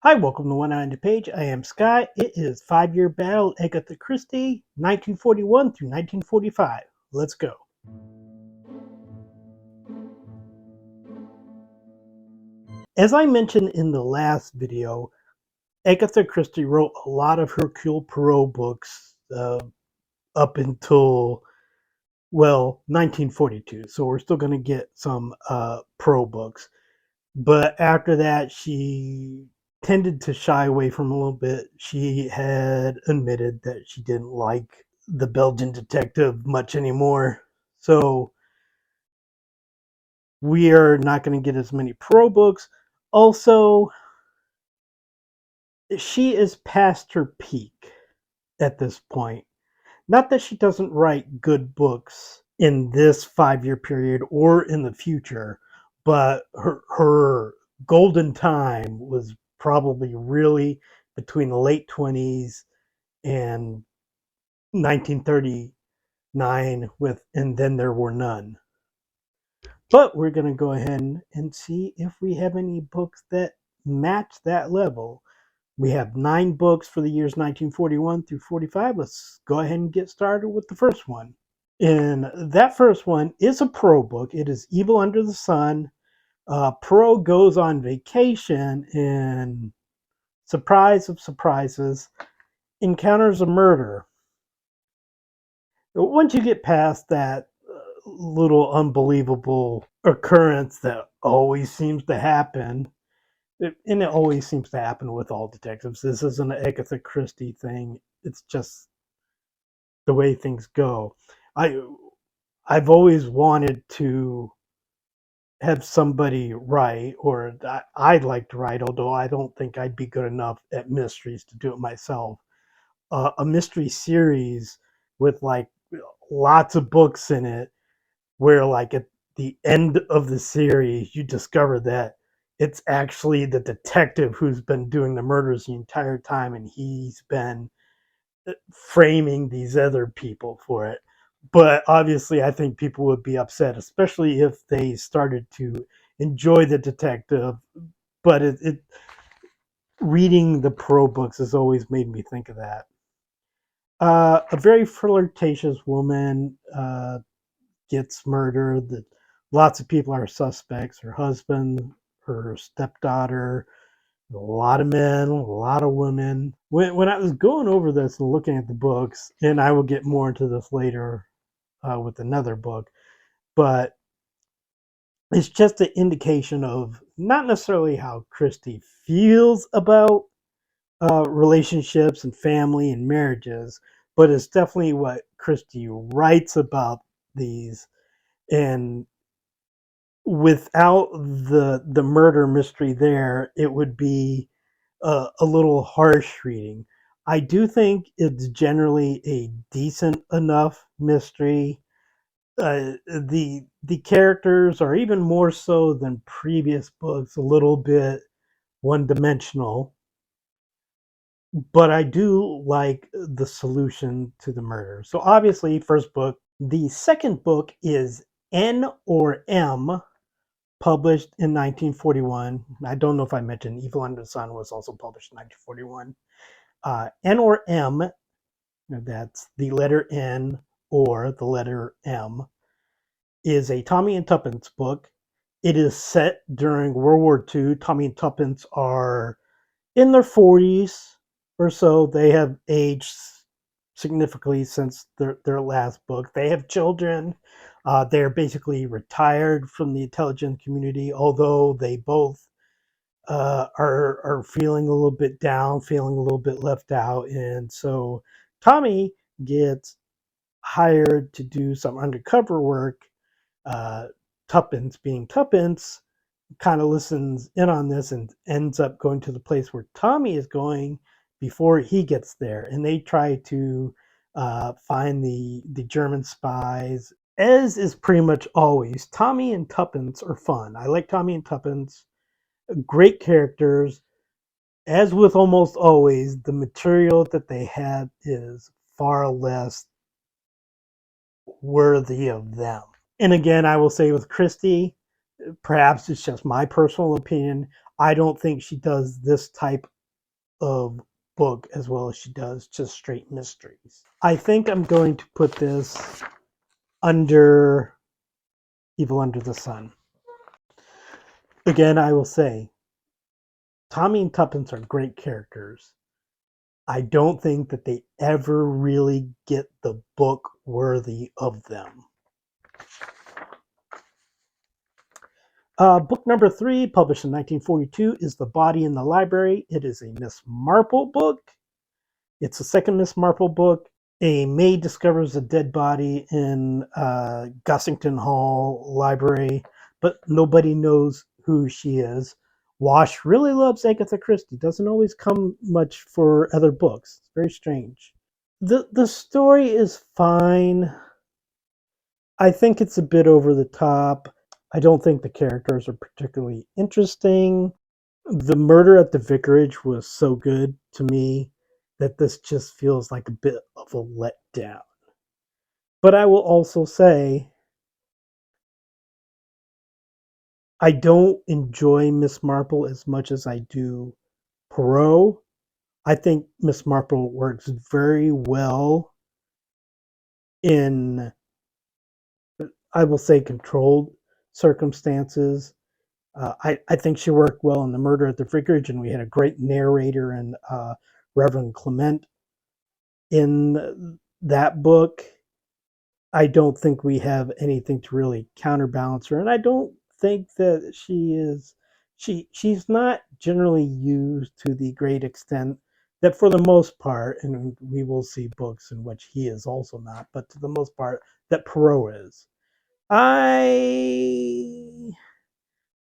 Hi, welcome to 190 Page. I am Sky. It is Five-Year Battle, Agatha Christie, 1941 through 1945. Let's go. As I mentioned in the last video, Agatha Christie wrote a lot of Hercule Poirot books up until, 1942. So we're still going to get some Poirot books. But after that, she tended to shy away from a little bit. She had admitted that she didn't like the Belgian detective much anymore. So we are not going to get as many pro books. Also, she is past her peak at this point. Not that she doesn't write good books in this 5 year period or in the future, but her golden time was probably really between the late 20s and 1939 with And Then There Were None. But we're going to go ahead and see if we have any books that match that level. We have 9 books for the years 1941 through 45. Let's go ahead and get started with the first one. And that first one is a Poirot book. It is Evil Under the Sun. Poirot goes on vacation and, surprise of surprises, encounters a murder. Once you get past that little unbelievable occurrence that always seems to happen, and it always seems to happen with all detectives. This isn't an Agatha Christie thing. It's just the way things go. I I've always wanted to have somebody write, or I'd like to write, although I don't think I'd be good enough at mysteries to do it myself. A mystery series with like lots of books in it, where like at the end of the series, you discover that it's actually the detective who's been doing the murders the entire time, and he's been framing these other people for it. But obviously, I think people would be upset, especially if they started to enjoy the detective. But reading the Poirot books has always made me think of that. A very flirtatious woman gets murdered. That lots of people are suspects. Her husband, her stepdaughter, a lot of men, a lot of women. When I was going over this and looking at the books, and I will get more into this later with another book, but it's just an indication of not necessarily how Christie feels about relationships and family and marriages, but it's definitely what Christie writes about these. And without the murder mystery there, it would be a little harsh reading. I do think it's generally a decent enough mystery. The characters are, even more so than previous books, a little bit one dimensional, but I do like the solution to the murder. So obviously, first book. The second book is N or M, published in 1941. I don't know if I mentioned Evil Under the Sun was also published in 1941. N or M, that's the letter N or the letter M, is a Tommy and Tuppence book. It is set during World War II. Tommy and Tuppence are in their 40s or so. They have aged significantly since their last book. They have children. They're basically retired from the intelligence community, although they both are feeling a little bit down, feeling a little bit left out. And so Tommy gets hired to do some undercover work. uh, Tuppence, being Tuppence, kind of listens in on this and ends up going to the place where Tommy is going before he gets there. And they try to find the German spies. As is pretty much always, Tommy and Tuppence are fun. I like Tommy and Tuppence. Great characters. As with almost always, the material that they have is far less worthy of them. And again, I will say with Christie, perhaps it's just my personal opinion, I don't think she does this type of book as well as she does just straight mysteries. I think I'm going to put this under Evil Under the Sun. Again, I will say Tommy and Tuppence are great characters. I don't think that they ever really get the book worthy of them. Book number 3, published in 1942, is The Body in the Library. It is a Miss Marple book. It's the second Miss Marple book. A maid discovers a dead body in Gussington Hall Library, but nobody knows who she is. Wash really loves Agatha Christie. Doesn't always come much for other books. It's very strange. The story is fine. I think it's a bit over the top. I don't think the characters are particularly interesting. The murder at the vicarage was so good to me that this just feels like a bit of a letdown. But I will also say I don't enjoy Miss Marple as much as I do Poirot. I think Miss Marple works very well in, I will say, controlled circumstances. I think she worked well in The Murder at the Vicarage, and we had a great narrator in Reverend Clement in that book. I don't think we have anything to really counterbalance her, and I don't think that she's not generally used to the great extent that for the most part, and we will see books in which he is also not, but to the most part that Perot is. I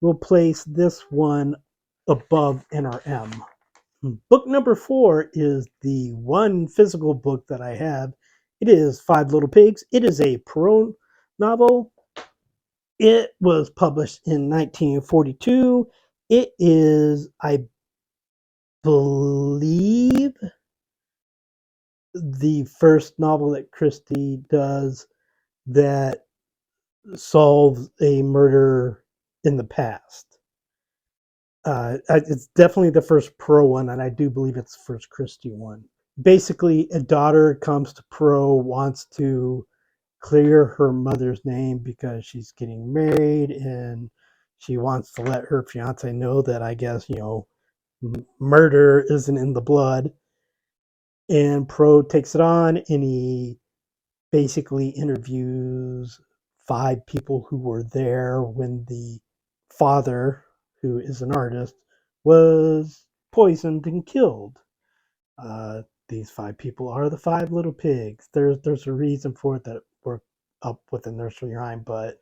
will place this one above NRM. Book number 4 is the one physical book that I have. It is Five Little Pigs. It is a Perot novel. It was published in 1942. It is, I believe, the first novel that Christie does that solves a murder in the past. It's definitely the first Perot one, and I do believe it's the first Christie one. Basically, a daughter comes to Perot, wants to clear her mother's name because she's getting married, and she wants to let her fiance know that, I guess, murder isn't in the blood. And Perot takes it on, and he basically interviews 5 people who were there when the father, who is an artist, was poisoned and killed. These 5 people are the 5 little pigs. There's a reason for it that we're up with the nursery rhyme, but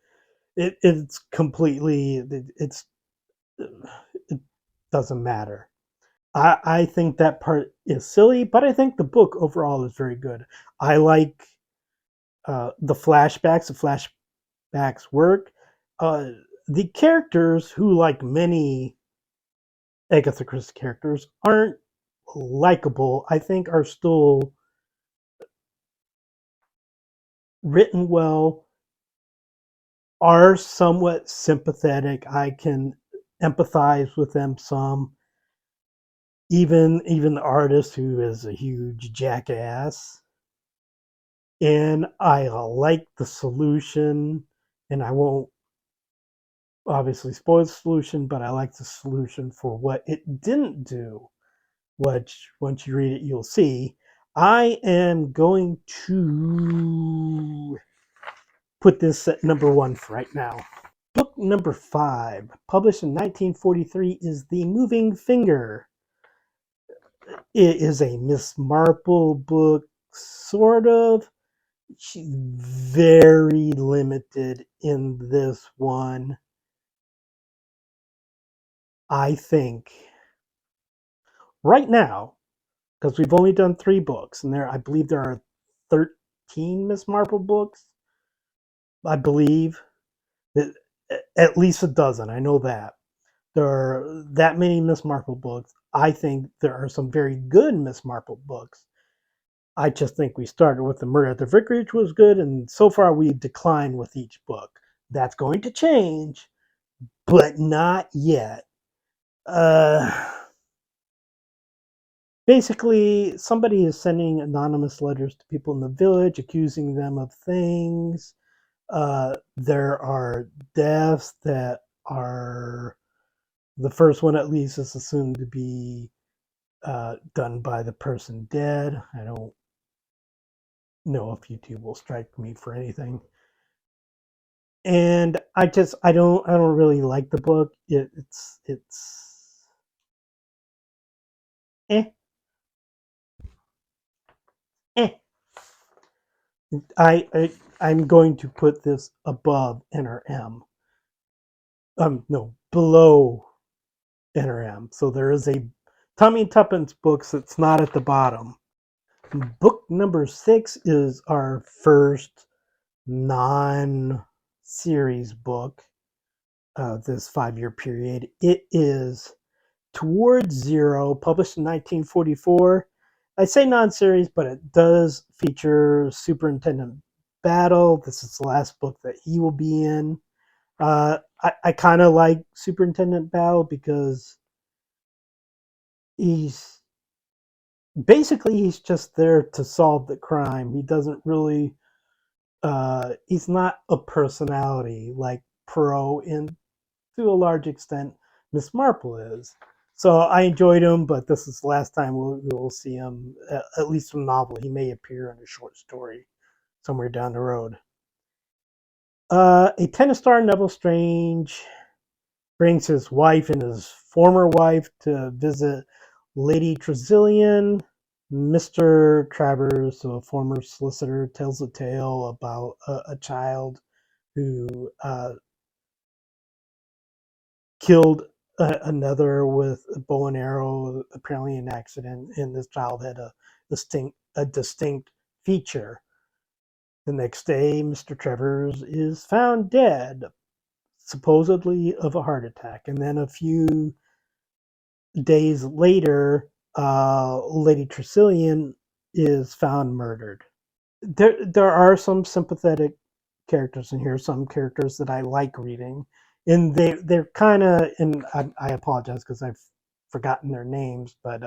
it's completely it doesn't matter. I think that part is silly, but I think the book overall is very good. I like the flashbacks. The flashbacks work. Uh, the characters, who, like many Agatha Christie characters, aren't likable, I think are still written well, are somewhat sympathetic. I can empathize with them some. Even the artist, who is a huge jackass. And I like the solution, and I won't obviously spoil the solution, but I like the solution for what it didn't do, which once you read it, you'll see. I am going to put this at number 1 for right now. Book number 5, published in 1943, is The Moving Finger. It is a Miss Marple book, sort of. She's very limited in this one. I think right now, because we've only done 3 books, and I believe there are 13 Miss Marple books. I believe that at least a dozen. I know that there are that many Miss Marple books. I think there are some very good Miss Marple books. I just think we started with The Murder at the Vicarage was good, and so far we've declined with each book. That's going to change, but not yet. Uh, Basically, somebody is sending anonymous letters to people in the village accusing them of things. There are deaths that are, the first one at least is assumed to be done by the person dead. I don't know if YouTube will strike me for anything. And I don't really like the book. It's eh eh. I'm going to put this above NRM. No, below NRM. So there is a Tommy Tuppence books that's not at the bottom. Book number 6 is our first non-series book of this 5-year period. It is Towards Zero, published in 1944. I say non-series, but it does feature Superintendent Battle. This is the last book that he will be in. I kind of like Superintendent Battle because he's he's just there to solve the crime. He doesn't really he's not a personality like Poirot, and to a large extent Miss Marple is. So I enjoyed him, but this is the last time we'll see him, at least in a novel. He may appear in a short story somewhere down the road. A tennis star, Neville Strange, brings his wife and his former wife to visit Lady Tressilian. Mr. Travers, a former solicitor, tells a tale about a child who killed another with a bow and arrow, apparently an accident, and this child had a distinct feature. The next day, Mr. Travers is found dead, supposedly of a heart attack, and then a few days later, Lady Tressilian is found murdered. There are some sympathetic characters in here, some characters that I like reading, and they're kind of, and I apologize because I've forgotten their names, but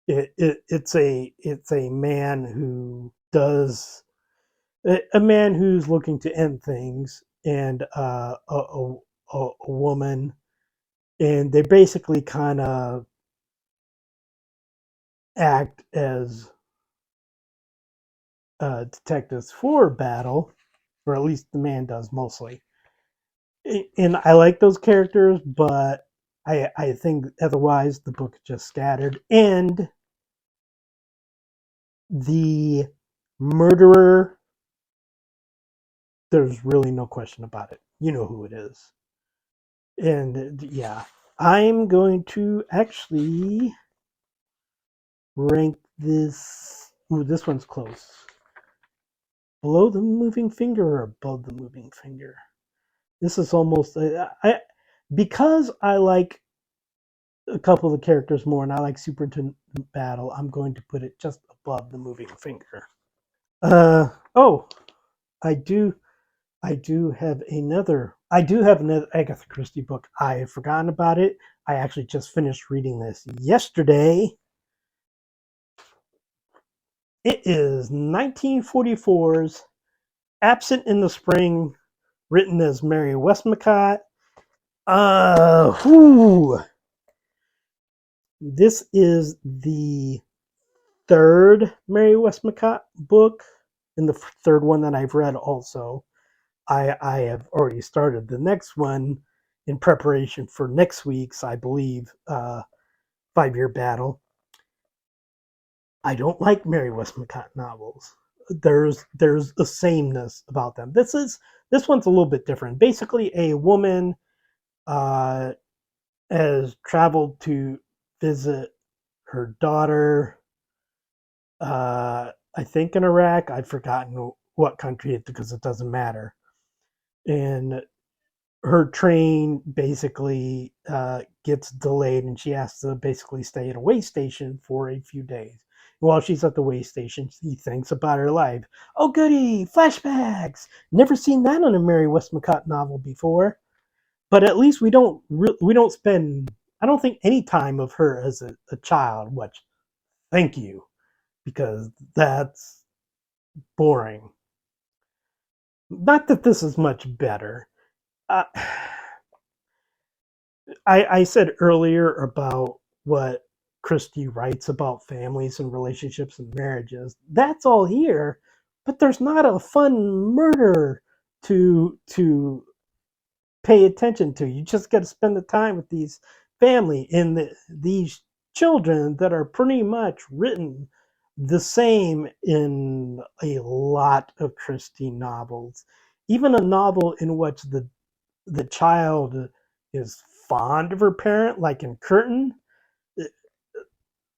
it's a man who does a man who's looking to end things, and a woman, and they basically kind of act as detectives for Battle, or at least the man does mostly. And I like those characters, but I think otherwise the book is just scattered. And the murderer, there's really no question about it. You know who it is. And yeah, I'm going to actually rank this. Ooh, this one's close. Below the moving finger or above the moving finger? This is almost because I like a couple of the characters more, and I like Superintendent Battle. I'm going to put it just above the moving finger. Oh, I do. I do have another Agatha Christie book. I have forgotten about it. I actually just finished reading this yesterday. It is 1944's Absent in the Spring, written as Mary Westmacott. Whew. This is the third Mary Westmacott book, and the third one that I've read also. I have already started the next one in preparation for next week's, I believe, 5-year battle. I don't like Mary Westmacott novels. There's a sameness about them. This one's a little bit different. Basically, a woman uh, has traveled to visit her daughter. I think in Iraq. I've forgotten what country because it doesn't matter. And her train basically gets delayed, and she has to basically stay at a way station for a few days. While she's at the way station, she thinks about her life. Oh, goody! Flashbacks. Never seen that in a Mary Westmacott novel before. But at least we don't spend. I don't think any time of her as a child. What? Thank you, because that's boring. Not that this is much better. Uh, I said earlier about what Christie writes about families and relationships and marriages. That's all here, but there's not a fun murder to pay attention to. You just got to spend the time with these family and these children that are pretty much written the same in a lot of Christie novels. Even a novel in which the child is fond of her parent, like in Curtain,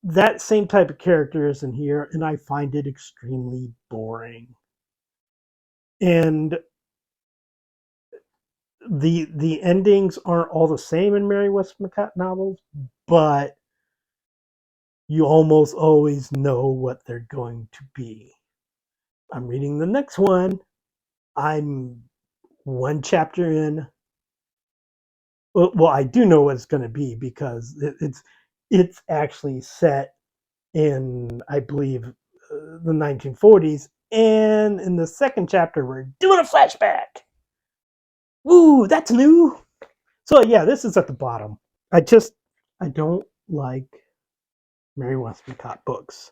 that same type of character is in here, and I find it extremely boring. And the endings aren't all the same in Mary Westmacott novels, but you almost always know what they're going to be. I'm reading the next one. I'm one chapter in. Well, I do know what it's going to be because it's actually set in, I believe, the 1940s. And in the second chapter, we're doing a flashback. Woo, that's new. So yeah, this is at the bottom. I don't like Mary Westmacott books.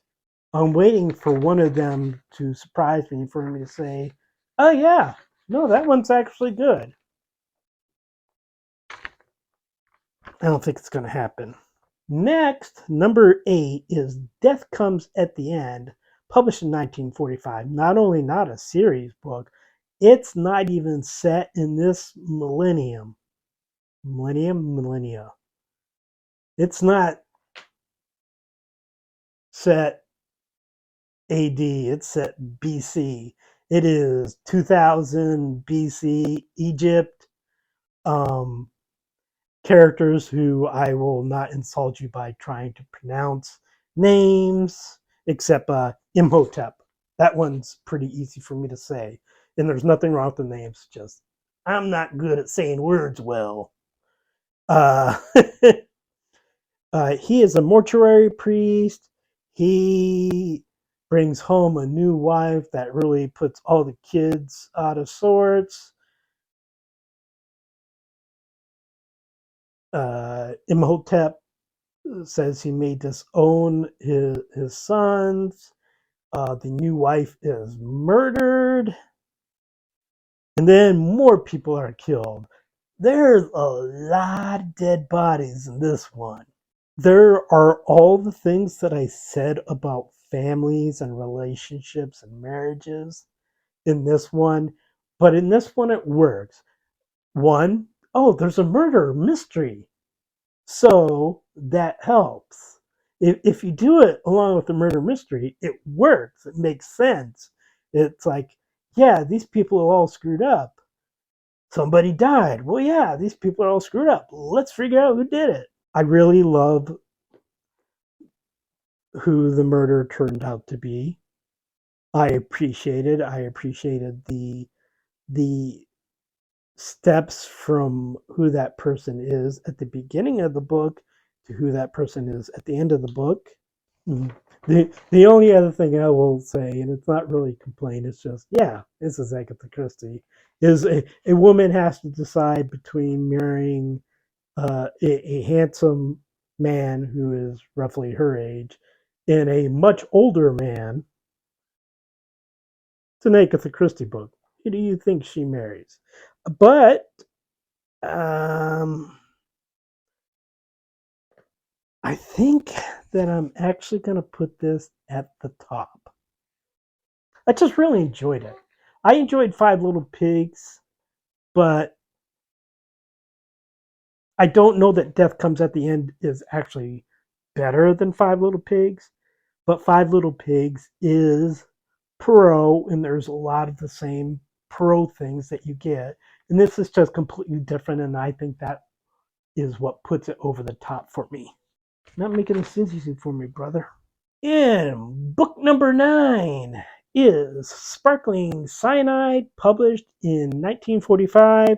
I'm waiting for one of them to surprise me, for me to say, "Oh yeah, no, that one's actually good." I don't think it's going to happen. Next, number 8 is Death Comes at the End, published in 1945. Not only not a series book, it's not even set in this millennium. Millennia. It's not set AD, it's set BC. It is 2000 BC Egypt. Um, Characters who I will not insult you by trying to pronounce names, except Imhotep. That one's pretty easy for me to say. And there's nothing wrong with the names, just I'm not good at saying words well. Uh, he is a mortuary priest. He brings home a new wife that really puts all the kids out of sorts. Imhotep says he may disown his sons. The new wife is murdered. And then more people are killed. There's a lot of dead bodies in this one. There are all the things that I said about families and relationships and marriages in this one, but in this one it works. One, oh, there's a murder mystery. So that helps. If you do it along with the murder mystery, it works. It makes sense. It's like, yeah, these people are all screwed up. Somebody died. Well, yeah, these people are all screwed up. Let's figure out who did it. I really love who the murder turned out to be. I appreciated the steps from who that person is at the beginning of the book to who that person is at the end of the book. Mm. The only other thing I will say, and it's not really a complaint, it's just, yeah, this is Agatha Christie, is a woman has to decide between marrying a handsome man who is roughly her age and a much older man. It's an Agatha Christie book. Who do you think she marries? But um, I think that I'm actually going to put this at the top. I just really enjoyed it. I enjoyed Five Little Pigs, but I don't know that Death Comes at the End is actually better than Five Little Pigs. But Five Little Pigs is Perot, and there's a lot of the same Perot things that you get. And this is just completely different, and I think that is what puts it over the top for me. Not making this easy for me, brother. And book number 9 is Sparkling Cyanide, published in 1945.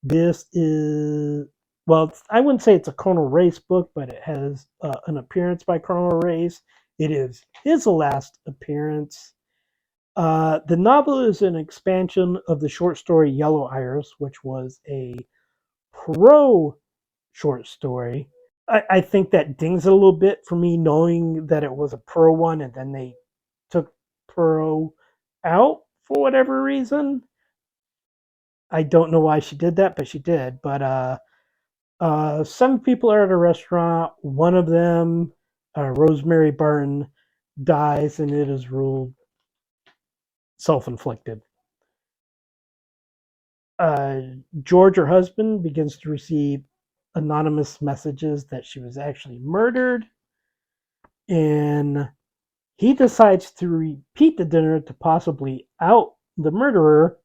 This is, well, I wouldn't say it's a Colonel Race book, but it has an appearance by Colonel Race. it is his last appearance. The novel is an expansion of the short story Yellow Iris, which was a Poirot short story. I think that dings it a little bit for me knowing that it was a Poirot one and then they took Poirot out for whatever reason. I don't know why she did that, but she did. But some people are at a restaurant. One of them, Rosemary Barton, dies, and it is ruled self-inflicted. Uh, George, her husband, begins to receive anonymous messages that she was actually murdered, and he decides to repeat the dinner to possibly out the murderer,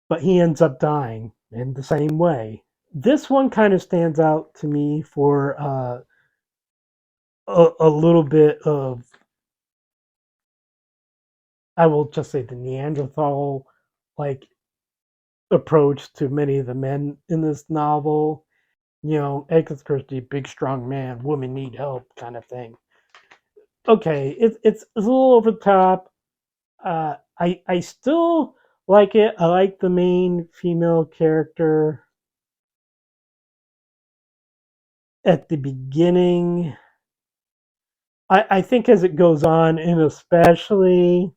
but he ends up dying in the same way. This one kind of stands out to me for a little bit of, I will just say, the Neanderthal like approach to many of the men in this novel. You know, Agatha Christie, big strong man, women need help kind of thing. Okay, it's a little over the top. I still like it. I like the main female character at the beginning. I think as it goes on, and especially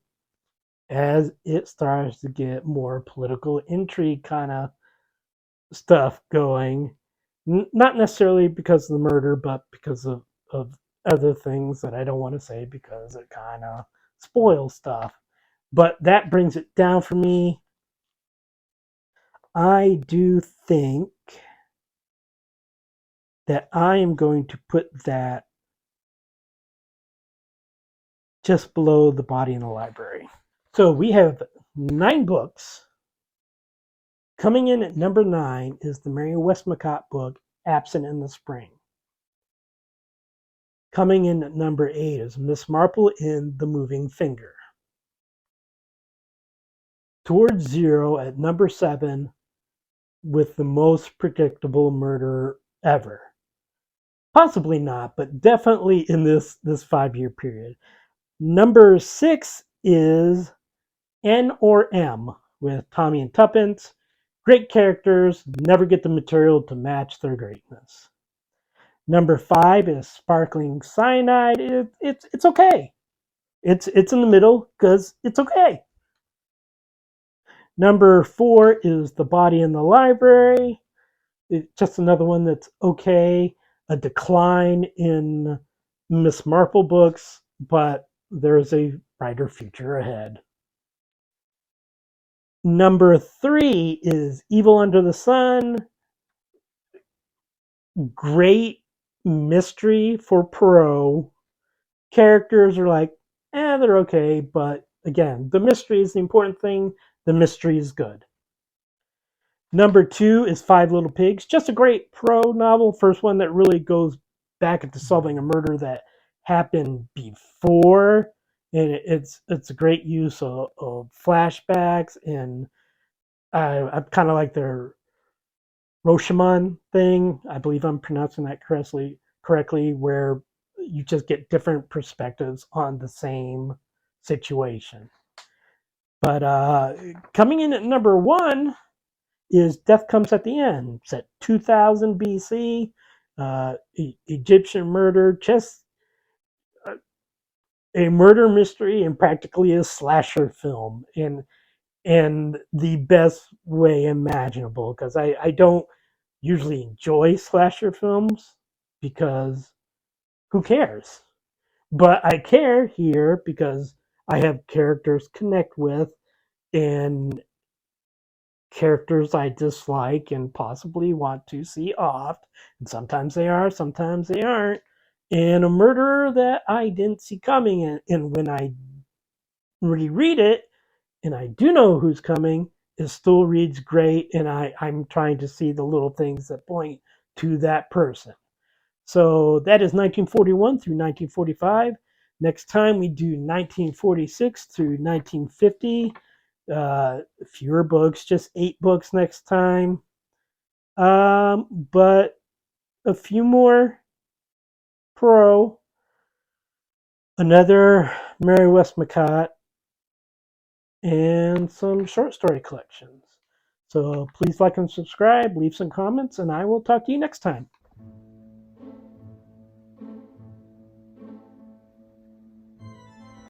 as it starts to get more political intrigue kind of stuff going, not necessarily because of the murder, but because of other things that I don't want to say because it kind of spoils stuff. But that brings it down for me. I do think that I am going to put that just below The Body in the Library. So we have 9 books. Coming in at number 9 is the Mary Westmacott book, Absent in the Spring. Coming in at number 8 is Miss Marple in The Moving Finger. Towards Zero at number 7 with the most predictable murder ever. Possibly not, but definitely in this 5-year period. Number 6 is N or M with Tommy and Tuppence. Great characters, never get the material to match their greatness. Number 5 is Sparkling Cyanide. It's okay. It's in the middle because it's okay. Number 4 is The Body in the Library. It's just another one that's okay. A decline in Miss Marple books, but there's a brighter future ahead. Number 3 is Evil Under the Sun. Great mystery for Poirot. Characters are like, they're okay, but again, the mystery is the important thing. The mystery is good. Number 2 is Five Little Pigs. Just a great Poirot novel. First one that really goes back into solving a murder that happened before. And it's a great use of flashbacks. And I kind of like their Rashomon thing. I believe I'm pronouncing that correctly, where you just get different perspectives on the same situation. But coming in at number 1 is Death Comes at the End. It's at 2000 BC. Egyptian murder, just a murder mystery and practically a slasher film in the best way imaginable. Because I don't usually enjoy slasher films because who cares? But I care here because I have characters connect with and characters I dislike and possibly want to see off. And sometimes they are, sometimes they aren't. And a murderer that I didn't see coming. And when I reread it, and I do know who's coming, it still reads great. And I'm trying to see the little things that point to that person. So that is 1941 through 1945. Next time we do 1946 through 1950. Fewer books, just 8 books next time. But a few more pro. another Mary Westmacott, and some short story collections. So please like and subscribe, leave some comments, and I will talk to you next time.